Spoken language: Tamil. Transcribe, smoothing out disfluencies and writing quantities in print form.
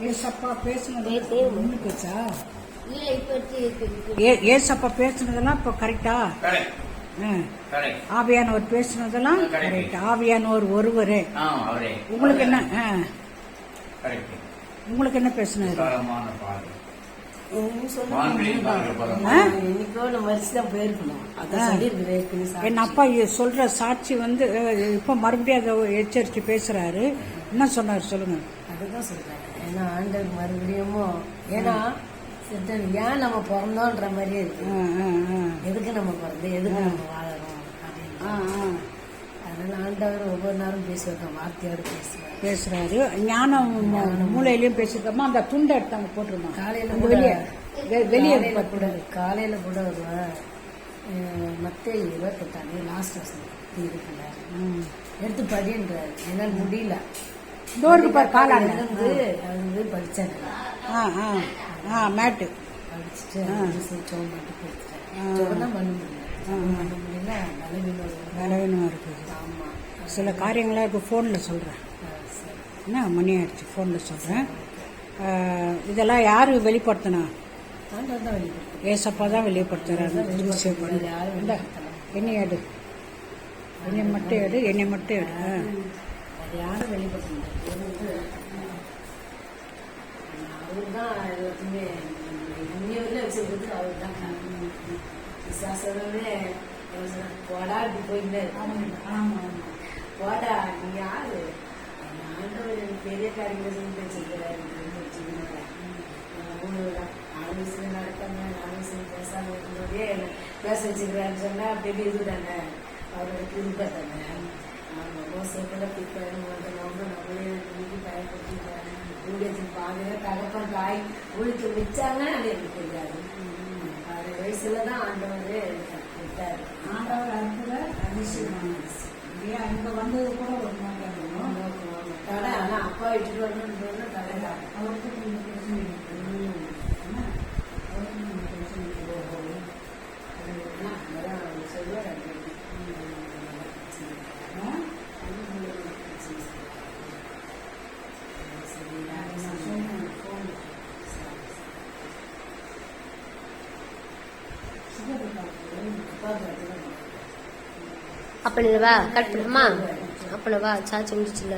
ஏசப்பா பேசுனது பேச்சா? ஏசப்பா பேசுனதெல்லாம் இப்போ கரெக்டா? ஆவியானவர் பேசுனதெல்லாம் கரெக்ட். ஆவியானவர் ஒருவரே. உங்களுக்கு என்ன பேசுனாரு? என் அப்பா சொல்ற சாட்சி வந்து இப்ப மறுபடியும் அதை எச்சரித்து பேசுறாரு. என்ன சொன்னாரு சொல்லுங்க. அதுதான் சொல்றேன். ஏன்னா ஆண்டவர் மறுபடியும் ஏன்னா ஏன் நம்ம பிறந்தோன்ற மாதிரியே இருக்கு. எதுக்கு நம்ம பிறந்து எதுக்கு நம்ம வாழறோம் அப்படின்னு. அதனால ஆண்டவர் ஒவ்வொரு நாளும் பேசுவாங்க, வார்த்தையோடு பேசுறாரு. ஞானம் மூளையிலயும் பேசிருக்கோமா? அந்த துண்டை எடுத்தாங்க போட்டுருந்தோம். காலையில வெளியே கூட காலையில கூட வருவேன். மத்தேயு 28 லாஸ்ட் இருக்குல்ல, எடுத்து படின்றாரு. என்னால் முடியல. இருந்து படிச்சேன். மேட்டு படிச்சுட்டு மட்டும் கொடுத்துட்டேன். பண்ண முடியல. பலவீனமா இருக்குது. ஆமா, சில காரியங்களாக இப்போ ஃபோனில் சொல்கிறேன். என்ன மணி ஆயிடுச்சு, ஃபோனில் சொல்கிறேன். இதெல்லாம் யார் வெளிப்படுத்தினா? ஏசப்பா தான் வெளிப்படுத்துறாரு. என்னை எடு, என்னை மட்டும் எடு, என்னை மட்டும் எடு. யாரும் வெளிப்படுத்த அவரு தான் எல்லாத்தையுமே இன்னையில வச்சுக்கிறது. அவரு தான் விசுவாசமே போடா இப்படி போயிட்டு போடா. நீ யாரு? ஆண்டவர் எனக்கு பெரிய காரியங்களை சொல்லி வச்சிருக்கிறாரு. 4 விஷயம் நடக்காம 4 விஷயம் பேசாம இருக்கும்போதே பேச வச்சுக்கிறாருன்னு சொன்னா பெரிய இது தானே, அவரோட கிருபை தானே. அவங்க மோசப்பட நம்மளே பயன்படுத்திட்டாங்க. ஊழியத்தின் பாதையில தகப்பன் தாய் ஊழிக்கு வச்சாங்கன்னா அது எனக்கு தெரியாது. 6 வயசுலதான் ஆண்டவர் விட்டாரு. ஆண்டவர் அற்புத அதிசயமான இங்க வந்தது கூட ஒரு தடை. ஆனா அப்பா விட்டுட்டு வரணும்னு தடை தான். அவருக்கு அப்பளவா கட் பண்ணுமா? அப்பளவா சாச்சி முடிச்சுல